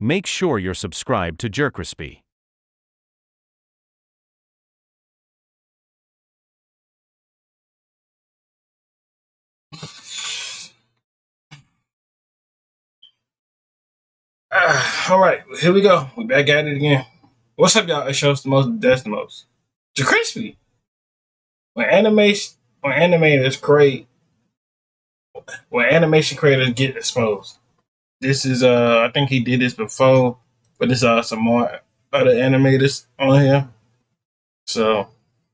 Make sure you're subscribed to JerCrispy. All right, here we go. We back at it again. What's up, y'all? It shows the most, that's the most. JerCrispy. When animators create, when animation creators get exposed. This is I think he did this before, but there's some more other animators on here. So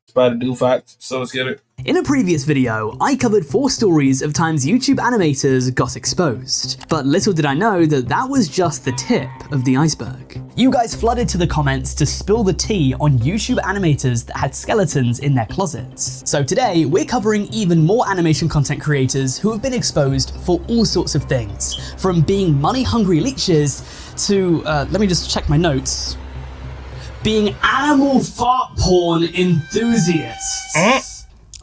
it's about to do facts. So let's get it. In a previous video, I covered 4 stories of times YouTube animators got exposed. But little did I know that that was just the tip of the iceberg. You guys flooded to the comments to spill the tea on YouTube animators that had skeletons in their closets. So today, we're covering even more animation content creators who have been exposed for all sorts of things. From being money-hungry leeches to, let me just check my notes, being animal fart porn enthusiasts.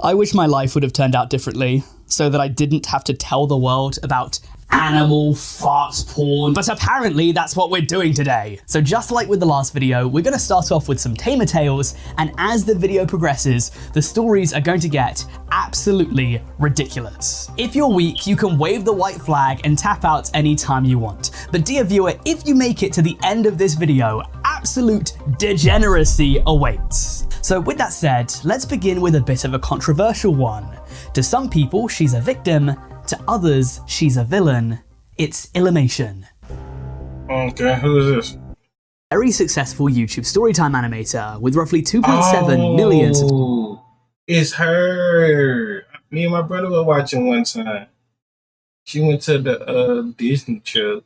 I wish my life would have turned out differently, so that I didn't have to tell the world about animal fart porn, but apparently that's what we're doing today. So just like with the last video, we're gonna start off with some tamer tales, and as the video progresses, the stories are going to get absolutely ridiculous. If you're weak, you can wave the white flag and tap out anytime you want. But dear viewer, if you make it to the end of this video, absolute degeneracy awaits. So with that said, let's begin with a bit of a controversial one. To some people, she's a victim. To others, she's a villain. It's Illumation. Okay, who is this? Very successful YouTube storytime animator with roughly 2.7 million. It's her. Me and my brother were watching one time. She went to the Disney trip.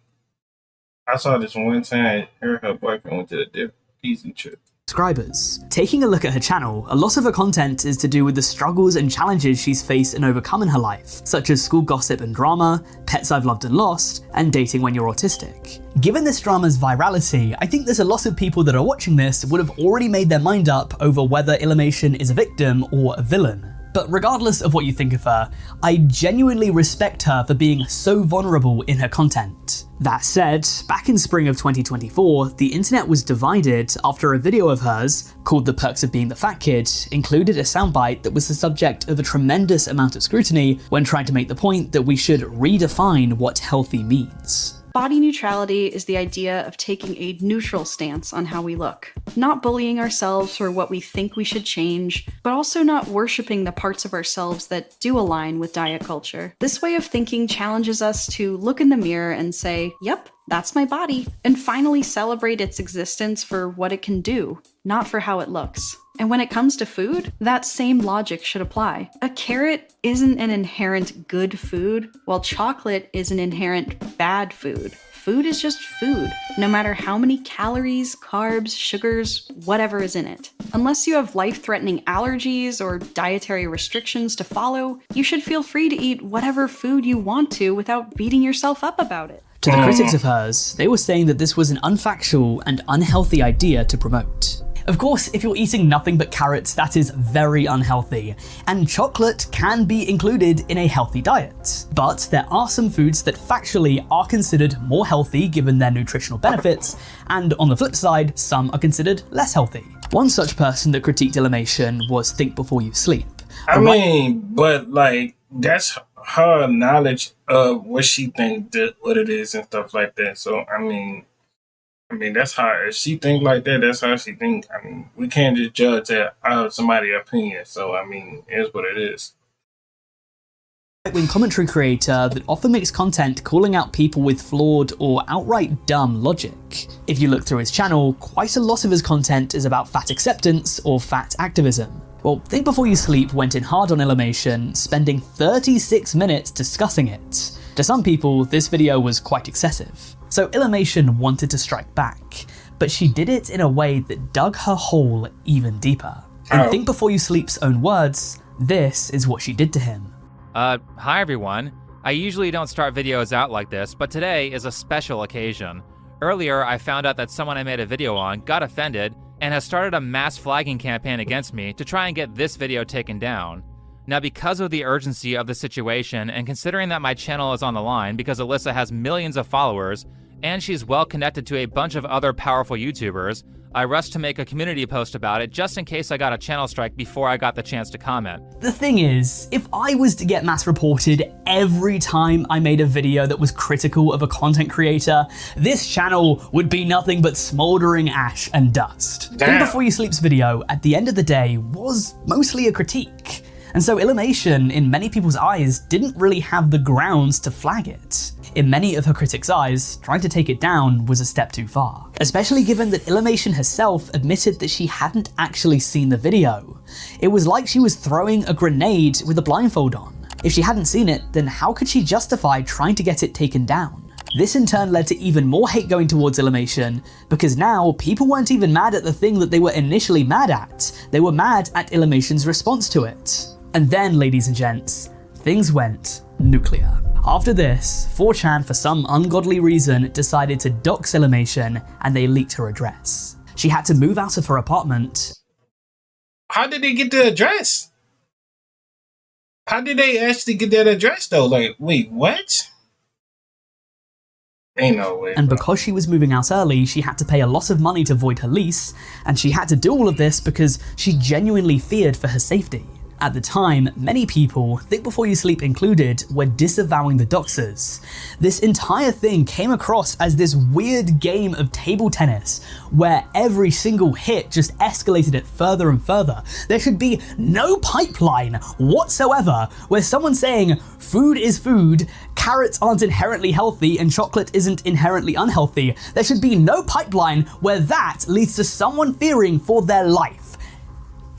I saw this one time. Her and her boyfriend went to the Disney trip. Subscribers. Taking a look at her channel, a lot of her content is to do with the struggles and challenges she's faced and overcome in her life, such as school gossip and drama, pets I've loved and lost, and dating when you're autistic. Given this drama's virality, I think there's a lot of people that are watching this would have already made their mind up over whether Illumation is a victim or a villain. But regardless of what you think of her, I genuinely respect her for being so vulnerable in her content. That said, back in spring of 2024, the internet was divided after a video of hers, called The Perks of Being the Fat Kid, included a soundbite that was the subject of a tremendous amount of scrutiny when trying to make the point that we should redefine what healthy means. Body neutrality is the idea of taking a neutral stance on how we look. Not bullying ourselves for what we think we should change, but also not worshipping the parts of ourselves that do align with diet culture. This way of thinking challenges us to look in the mirror and say, yep, that's my body, and finally celebrate its existence for what it can do, not for how it looks. And when it comes to food, that same logic should apply. A carrot isn't an inherent good food, while chocolate is an inherent bad food. Food is just food, no matter how many calories, carbs, sugars, whatever is in it. Unless you have life-threatening allergies or dietary restrictions to follow, you should feel free to eat whatever food you want to without beating yourself up about it. To the critics of hers, they were saying that this was an unfactual and unhealthy idea to promote. Of course, if you're eating nothing but carrots, that is very unhealthy, and chocolate can be included in a healthy diet. But there are some foods that factually are considered more healthy given their nutritional benefits, and on the flip side, some are considered less healthy. One such person that critiqued Illumation was Think Before You Sleep. But like, that's her knowledge of what she thinks what it is and stuff like that. So I mean, that's how, if she think like that, that's how she think. I mean, we can't just judge that out of somebody's opinion. So, I mean, it's what it is. Right-wing commentary creator that often makes content calling out people with flawed or outright dumb logic. If you look through his channel, quite a lot of his content is about fat acceptance or fat activism. Well, Think Before You Sleep went in hard on Illumation, spending 36 minutes discussing it. To some people, this video was quite excessive. So Illumation wanted to strike back, but she did it in a way that dug her hole even deeper. In Think Before You Sleep's own words, this is what she did to him. Hi everyone. I usually don't start videos out like this, but today is a special occasion. Earlier, I found out that someone I made a video on got offended and has started a mass flagging campaign against me to try and get this video taken down. Now, because of the urgency of the situation and considering that my channel is on the line because Alyssa has millions of followers and she's well connected to a bunch of other powerful YouTubers. I rushed to make a community post about it just in case I got a channel strike before I got the chance to comment. The thing is, if I was to get mass reported every time I made a video that was critical of a content creator, this channel would be nothing but smoldering ash and dust. Think Before You Sleep's video, at the end of the day, was mostly a critique. And so Illumation, in many people's eyes, didn't really have the grounds to flag it. In many of her critics' eyes, trying to take it down was a step too far. Especially given that Illumation herself admitted that she hadn't actually seen the video. It was like she was throwing a grenade with a blindfold on. If she hadn't seen it, then how could she justify trying to get it taken down? This in turn led to even more hate going towards Illumation, because now people weren't even mad at the thing that they were initially mad at. They were mad at Illumation's response to it. And then, ladies and gents, things went nuclear. After this, 4chan, for some ungodly reason, decided to dox Illumation, and they leaked her address. She had to move out of her apartment. How did they get the address? How did they actually get that address though? Like, wait, what? Ain't no way. And because she was moving out early, she had to pay a lot of money to void her lease, and she had to do all of this because she genuinely feared for her safety. At the time, many people, Think Before You Sleep included, were disavowing the doxers. This entire thing came across as this weird game of table tennis, where every single hit just escalated it further and further. There should be no pipeline whatsoever where someone's saying food is food, carrots aren't inherently healthy, and chocolate isn't inherently unhealthy. There should be no pipeline where that leads to someone fearing for their life.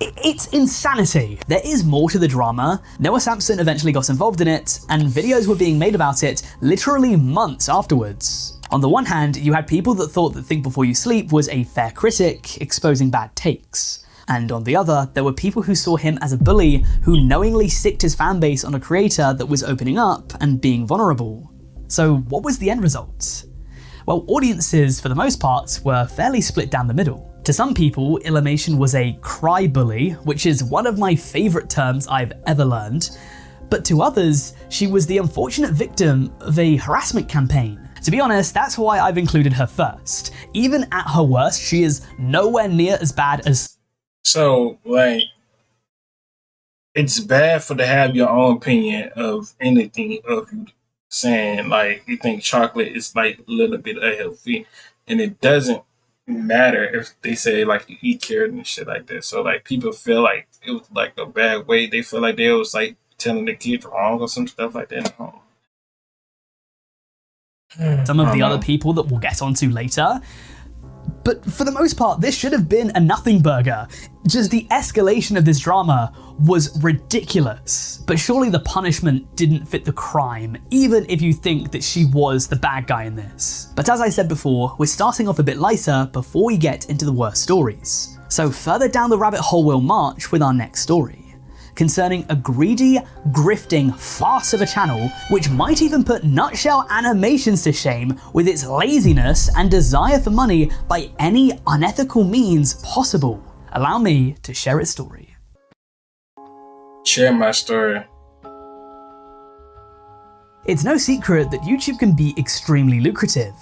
It's insanity. There is more to the drama. Noah Sampson eventually got involved in it, and videos were being made about it literally months afterwards. On the one hand, you had people that thought that Think Before You Sleep was a fair critic, exposing bad takes. And on the other, there were people who saw him as a bully who knowingly sicked his fanbase on a creator that was opening up and being vulnerable. So what was the end result? Well, audiences, for the most part, were fairly split down the middle. To some people, Illumation was a cry bully, which is one of my favourite terms I've ever learned. But to others, she was the unfortunate victim of a harassment campaign. To be honest, that's why I've included her first. Even at her worst, she is nowhere near as bad as... So, like, it's bad to have your own opinion of anything, of you saying, like, you think chocolate is, like, a little bit unhealthy, and it doesn't matter if they say like you eat carrot and shit like that. So like people feel like it was like a bad way. They feel like they was like telling the kids wrong or some stuff like that. Some of the other people that we'll get onto later. But for the most part, this should have been a nothing burger. Just the escalation of this drama was ridiculous. But surely the punishment didn't fit the crime, even if you think that she was the bad guy in this. But as I said before, we're starting off a bit lighter before we get into the worst stories. So further down the rabbit hole we'll march with our next story, concerning a greedy, grifting farce of a channel which might even put Nutshell Animations to shame with its laziness and desire for money by any unethical means possible. Allow me to share its story. Share my story. It's no secret that YouTube can be extremely lucrative.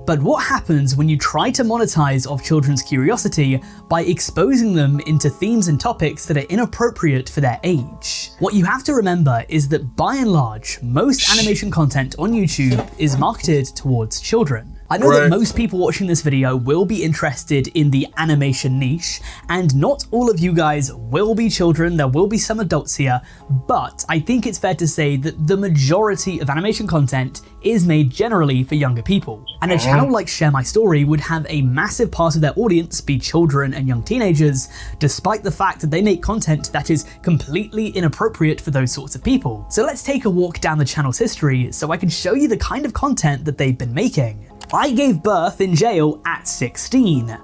But what happens when you try to monetize off children's curiosity by exposing them into themes and topics that are inappropriate for their age? What you have to remember is that by and large, most animation content on YouTube is marketed towards children. I know that most people watching this video will be interested in the animation niche, and not all of you guys will be children, there will be some adults here, but I think it's fair to say that the majority of animation content is made generally for younger people. And a channel like Share My Story would have a massive part of their audience be children and young teenagers, despite the fact that they make content that is completely inappropriate for those sorts of people. So let's take a walk down the channel's history so I can show you the kind of content that they've been making. I gave birth in jail at 16.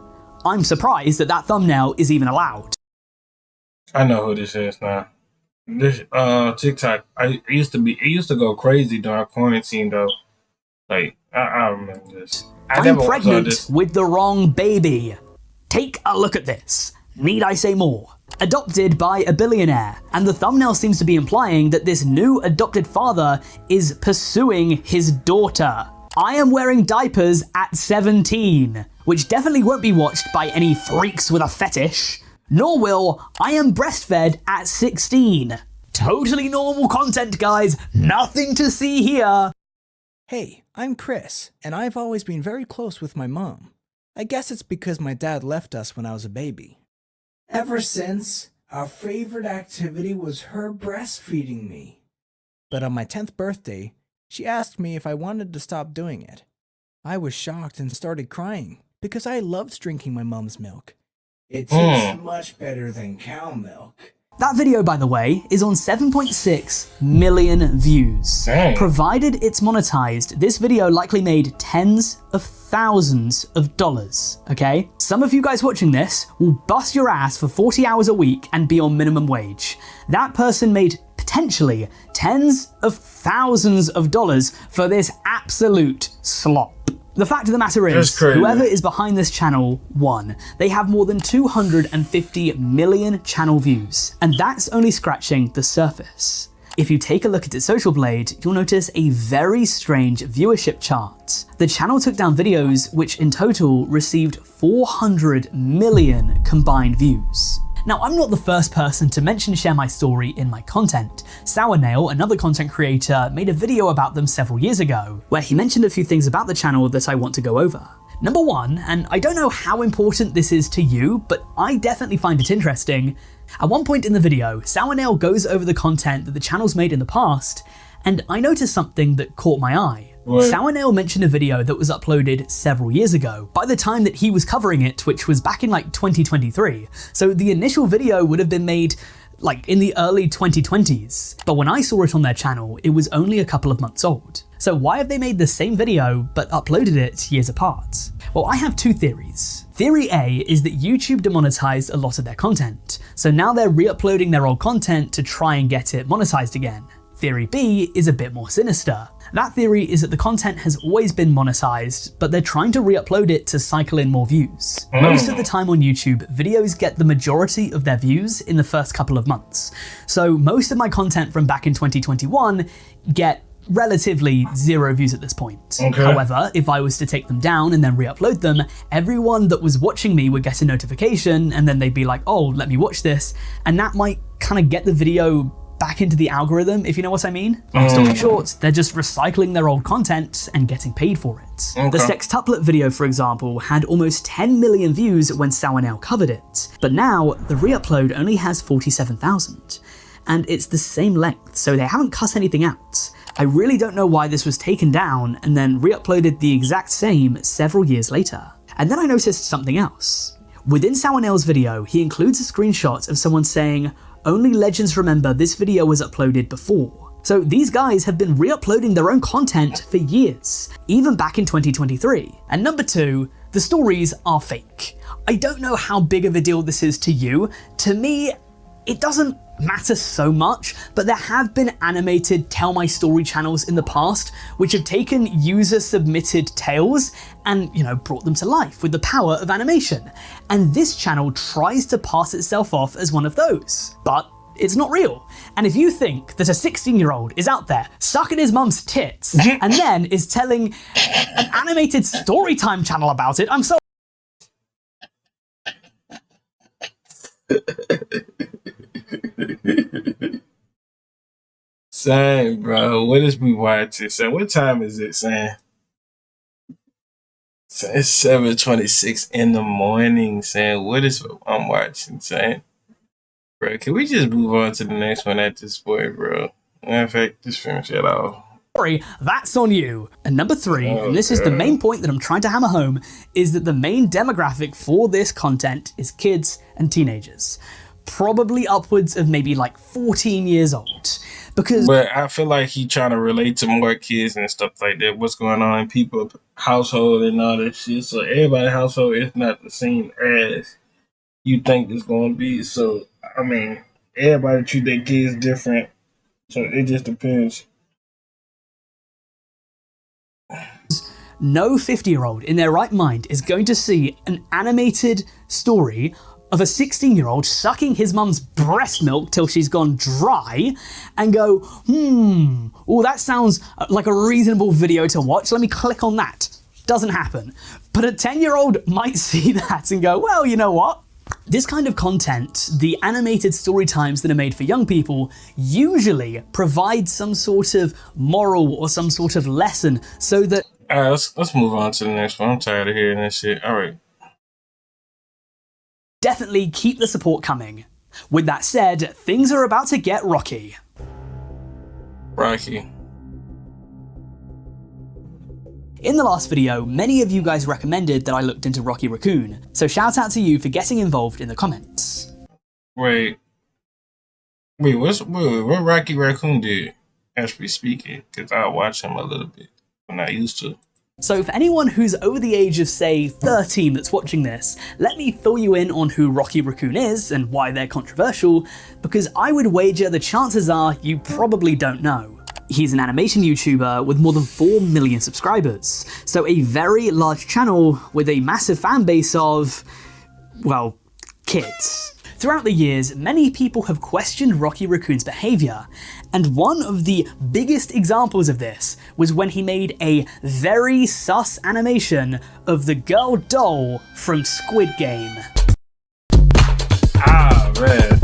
I'm surprised that that thumbnail is even allowed. I know who this is now. This TikTok. It used to go crazy during quarantine though. Like I remember this. I'm pregnant with the wrong baby. Take a look at this. Need I say more? Adopted by a billionaire, and the thumbnail seems to be implying that this new adopted father is pursuing his daughter. I am wearing diapers at 17, which definitely won't be watched by any freaks with a fetish. Nor will I am breastfed at 16. Totally normal content, guys. Nothing to see here. Hey, I'm Chris, and I've always been very close with my mom. I guess it's because my dad left us when I was a baby. Ever since, our favorite activity was her breastfeeding me. But on my 10th birthday, she asked me if I wanted to stop doing it. I was shocked and started crying because I loved drinking my mom's milk. It tastes much better than cow milk. That video, by the way, is on 7.6 million views. Dang. Provided it's monetized, this video likely made tens of thousands of dollars, okay? Some of you guys watching this will bust your ass for 40 hours a week and be on minimum wage. That person made potentially tens of thousands of dollars for this absolute slop. The fact of the matter is, whoever is behind this channel won. They have more than 250 million channel views, and that's only scratching the surface. If you take a look at its social blade, you'll notice a very strange viewership chart. The channel took down videos which in total received 400 million combined views. Now, I'm not the first person to mention Share My Story in my content. Sournail, another content creator, made a video about them several years ago, where he mentioned a few things about the channel that I want to go over. Number one, and I don't know how important this is to you, but I definitely find it interesting. At one point in the video, Sournail goes over the content that the channel's made in the past, and I noticed something that caught my eye. Sournail mentioned a video that was uploaded several years ago, by the time that he was covering it, which was back in like 2023. So the initial video would have been made like in the early 2020s. But when I saw it on their channel, it was only a couple of months old. So why have they made the same video but uploaded it years apart? Well, I have two theories. Theory A is that YouTube demonetized a lot of their content, so now they're re-uploading their old content to try and get it monetized again. Theory B is a bit more sinister. That theory is that the content has always been monetized, but they're trying to re-upload it to cycle in more views. Most of the time on YouTube, videos get the majority of their views in the first couple of months. So most of my content from back in 2021 get relatively 0 views at this point. However, if I was to take them down and then re-upload them, everyone that was watching me would get a notification and then they'd be like, oh, let me watch this. And that might kind of get the video back into the algorithm, if you know what I mean. Story short, they're just recycling their old content and getting paid for it. The sextuplet video, for example, had almost 10 million views when Sournail covered it, but now the re-upload only has 47,000. And it's the same length, so they haven't cut anything out. I really don't know why this was taken down and then re-uploaded the exact same several years later. And then I noticed something else. Within Sournail's video, he includes a screenshot of someone saying, "Only legends remember this video was uploaded before." So these guys have been re-uploading their own content for years, even back in 2023. And number two, the stories are fake. I don't know how big of a deal this is to you. To me, it doesn't matter so much, but there have been animated Tell My Story channels in the past which have taken user-submitted tales and, brought them to life with the power of animation. And this channel tries to pass itself off as one of those, but it's not real. And if you think that a 16-year-old is out there sucking his mum's tits and then is telling an animated storytime channel about it, I'm sorry. Son, bro, what is we watching? Son, what time is it, son? Son, it's 7:26 in the morning, son. What is I'm watching, son? Bro, can we just move on to the next one at this point, bro? Matter of fact, just finish it off. Sorry, that's on you. And number three, and this is the main point that I'm trying to hammer home, is that the main demographic for this content is kids and teenagers. Probably upwards of maybe like 14 years old. But I feel like he trying to relate to more kids and stuff like that. What's going on in people's household and all that shit. So everybody's household is not the same as you think it's going to be. So, I mean, everybody treat their kids different. So it just depends. No 50-year-old in their right mind is going to see an animated story of a 16-year-old sucking his mum's breast milk till she's gone dry and go, oh, that sounds like a reasonable video to watch, let me click on that. Doesn't happen. But a 10-year-old might see that and go, well, you know what? This kind of content, the animated story times that are made for young people, usually provide some sort of moral or some sort of lesson so that... Alright, let's move on to the next one. I'm tired of hearing this shit. Alright. Definitely keep the support coming. With that said, things are about to get rocky. Rocky. In the last video, many of you guys recommended that I looked into Rocky Raccoon, so shout out to you for getting involved in the comments. Wait, what Rocky Raccoon did, actually speaking? Because I watch him a little bit when I used to. So for anyone who's over the age of, say, 13 that's watching this, let me fill you in on who Rocky Raccoon is and why they're controversial, because I would wager the chances are you probably don't know. He's an animation YouTuber with more than 4 million subscribers, so a very large channel with a massive fan base of, well, kids. Throughout the years, many people have questioned Rocky Raccoon's behaviour, and one of the biggest examples of this was when he made a very sus animation of the girl doll from Squid Game. Ah, man.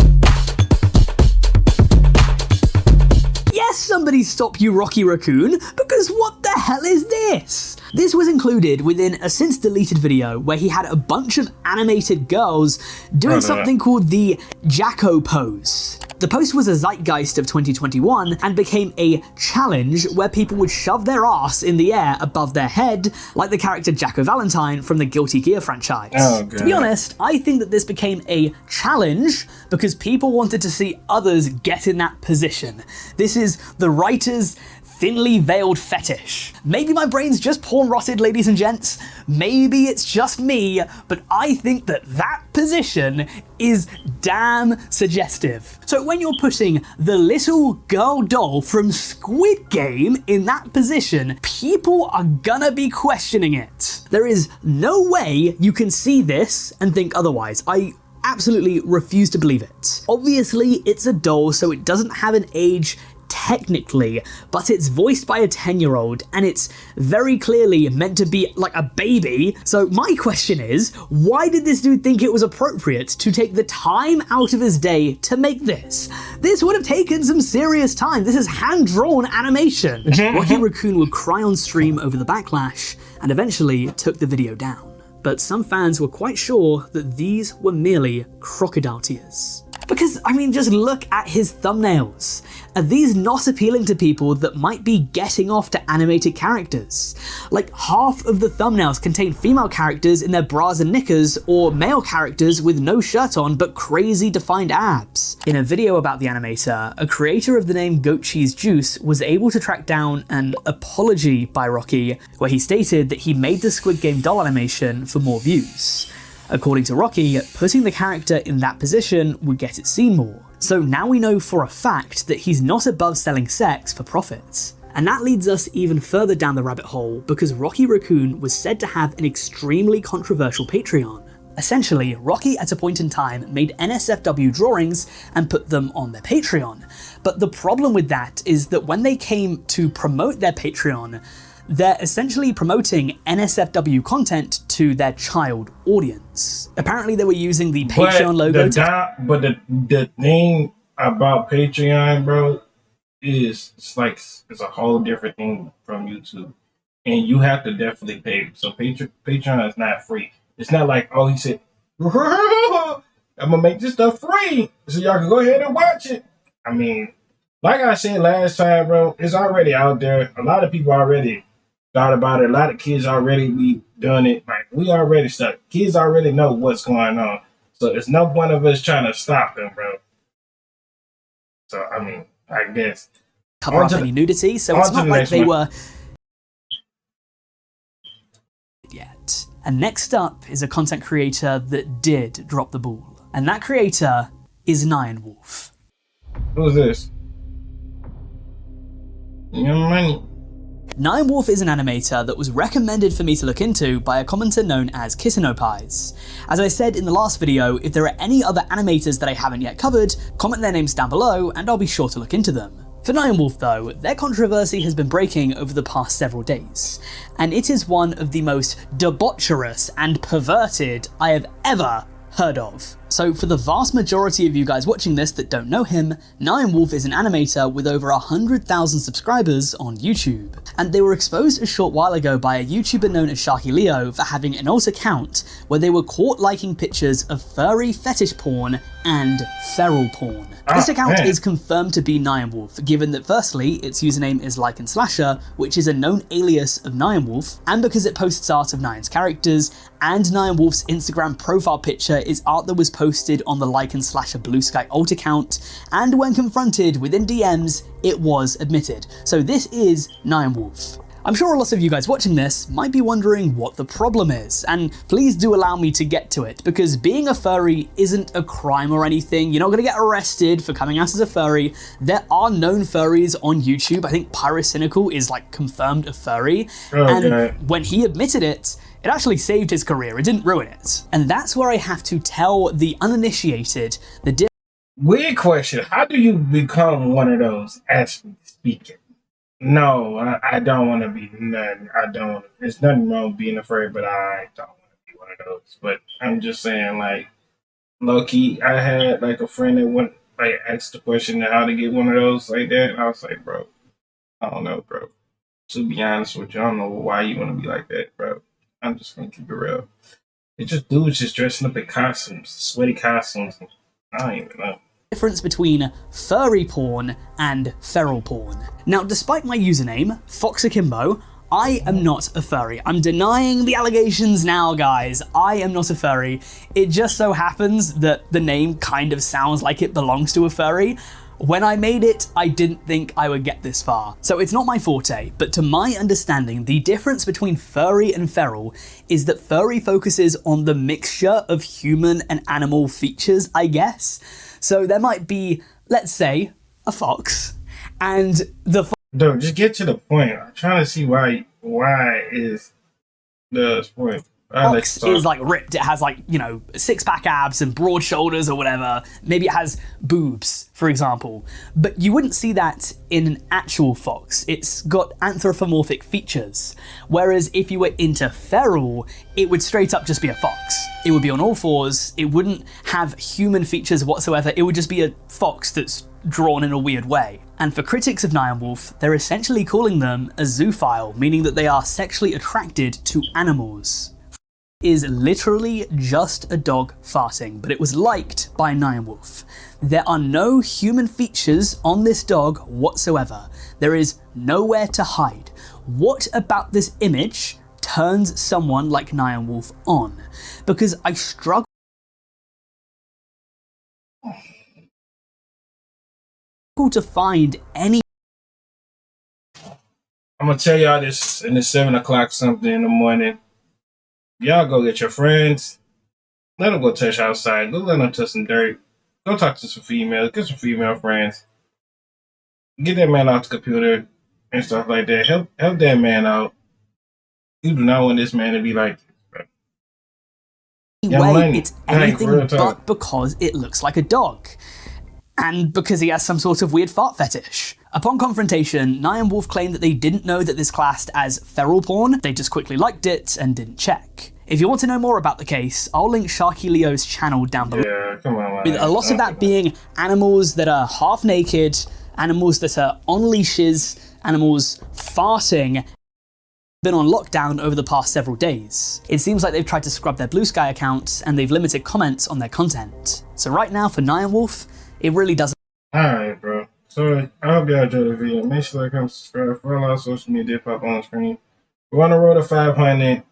Yes, somebody stop you, Rocky Raccoon, because what the hell is this? This was included within a since deleted video where he had a bunch of animated girls doing something called the Jacko pose. The post was a zeitgeist of 2021 and became a challenge where people would shove their ass in the air above their head, like the character Jacko Valentine from the Guilty Gear franchise. Oh, God. To be honest, I think that this became a challenge because people wanted to see others get in that position. This is the writer's thinly veiled fetish. Maybe my brain's just porn rotted, ladies and gents. Maybe it's just me, but I think that that position is damn suggestive. So when you're putting the little girl doll from Squid Game in that position, people are gonna be questioning it. There is no way you can see this and think otherwise. I absolutely refuse to believe it. Obviously, it's a doll, so it doesn't have an age technically, but it's voiced by a 10-year-old and it's very clearly meant to be like a baby. So my question is, why did this dude think it was appropriate to take the time out of his day to make this? This would have taken some serious time. This is hand-drawn animation. Rocky Raccoon would cry on stream over the backlash and eventually took the video down. But some fans were quite sure that these were merely crocodile tears. Because, I mean, just look at his thumbnails. Are these not appealing to people that might be getting off to animated characters? Like, half of the thumbnails contain female characters in their bras and knickers, or male characters with no shirt on but crazy defined abs. In a video about the animator, a creator of the name Goat Cheese Juice was able to track down an apology by Rocky, where he stated that he made the Squid Game doll animation for more views. According to Rocky, putting the character in that position would get it seen more. So now we know for a fact that he's not above selling sex for profit. And that leads us even further down the rabbit hole because Rocky Raccoon was said to have an extremely controversial Patreon. Essentially, Rocky at a point in time made NSFW drawings and put them on their Patreon. But the problem with that is that when they came to promote their Patreon, they're essentially promoting NSFW content to their child audience. Apparently they were using the Patreon logo But the thing about Patreon, bro, is it's a whole different thing from YouTube. And you have to definitely pay. So Patreon is not free. It's not like, oh, he said, I'm gonna make this stuff free so y'all can go ahead and watch it. I mean, like I said last time, bro, it's already out there. A lot of people already thought about it. A lot of kids already be done it. Like, we already stuck. Kids already know what's going on. So there's no point of us trying to stop them, bro. So, I mean, I guess. Cover up any nudity, so it's not like they were yet. And next up is a content creator that did drop the ball. And that creator is Nyan Wolf. Who's this? Young Money. Nine Wolf is an animator that was recommended for me to look into by a commenter known as Kissinoppies. As I said in the last video, if there are any other animators that I haven't yet covered, comment their names down below and I'll be sure to look into them. For Nine Wolf though, their controversy has been breaking over the past several days, and it is one of the most debaucherous and perverted I have ever heard of. So for the vast majority of you guys watching this that don't know him, Nine Wolf is an animator with over 100,000 subscribers on YouTube. And they were exposed a short while ago by a YouTuber known as Sharky Leo for having an alt account where they were caught liking pictures of furry fetish porn and feral porn. This account is confirmed to be Nine Wolf, given that firstly, its username is Lycan Slasher, which is a known alias of Nine Wolf, and because it posts art of Nine's characters, and Nine Wolf's Instagram profile picture is art that was posted on the Lycan Slasher Blue Sky alt account, and when confronted within DMs, it was admitted. So this is Nine Wolf. I'm sure a lot of you guys watching this might be wondering what the problem is, and please do allow me to get to it, because being a furry isn't a crime or anything. You're not going to get arrested for coming out as a furry. There are known furries on YouTube. I think Pyrocynical is like confirmed a furry, and when he admitted it, it actually saved his career, it didn't ruin it. And that's where I have to tell the uninitiated the Weird question. How do you become one of those, actually speaking? No, I don't want to be none. I don't. There's nothing wrong with being afraid, but I don't want to be one of those. But I'm just saying, like, low-key, I had, like, a friend that went, like, asked the question of how to get one of those like that. And I was like, bro, I don't know, bro. To be honest with you, I don't know why you want to be like that, bro. I'm just going to keep it real. It's just dudes just dressing up in costumes, sweaty costumes. I don't even know. Difference between furry porn and feral porn. Now, despite my username, Foxakimbo, I am not a furry. I'm denying the allegations now, guys. I am not a furry. It just so happens that the name kind of sounds like it belongs to a furry. When I made it, I didn't think I would get this far. So it's not my forte, but to my understanding, the difference between furry and feral is that furry focuses on the mixture of human and animal features, I guess. So there might be, let's say, a fox, and the Dude, just get to the point. I'm trying to see why is the point. fox is like ripped. It has like, you know, six-pack abs and broad shoulders or whatever. Maybe it has boobs, for example. But you wouldn't see that in an actual fox. It's got anthropomorphic features. Whereas if you were into feral, it would straight up just be a fox. It would be on all fours. It wouldn't have human features whatsoever. It would just be a fox that's drawn in a weird way. And for critics of Nine Wolf, they're essentially calling them a zoophile, meaning that they are sexually attracted to animals. Is literally just a dog farting, but it was liked by Nine Wolf. There are no human features on this dog whatsoever. There is nowhere to hide. What about this image turns someone like Nine Wolf on? Because I struggle to find any. I'm gonna tell y'all this, and it's 7 o'clock something in the morning. Y'all go get your friends. Let them go touch outside. Go let them touch some dirt. Go talk to some females. Get some female friends. Get that man off the computer and stuff like that. Help that man out. You do not want this man to be like this, bro. Way it's anything but because it looks like a dog. And because he has some sort of weird fart fetish. Upon confrontation, Nyan Wolf claimed that they didn't know that this classed as feral porn, they just quickly liked it and didn't check. If you want to know more about the case, I'll link Sharky Leo's channel down below. Yeah, come on, man. With a lot of that being animals that are half naked, animals that are on leashes, animals farting, been on lockdown over the past several days. It seems like they've tried to scrub their Blue Sky accounts and they've limited comments on their content. So right now for Nyan Wolf, it really doesn't. Alright, bro. So I hope y'all enjoyed the video. Make sure to like, subscribe, follow our social media pop on the screen. We're on the road to 500.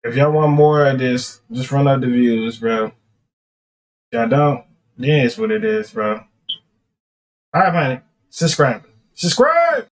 If y'all want more of this, just run up the views, bro. If y'all don't, then it's what it is, bro. 500. Subscribe. Subscribe!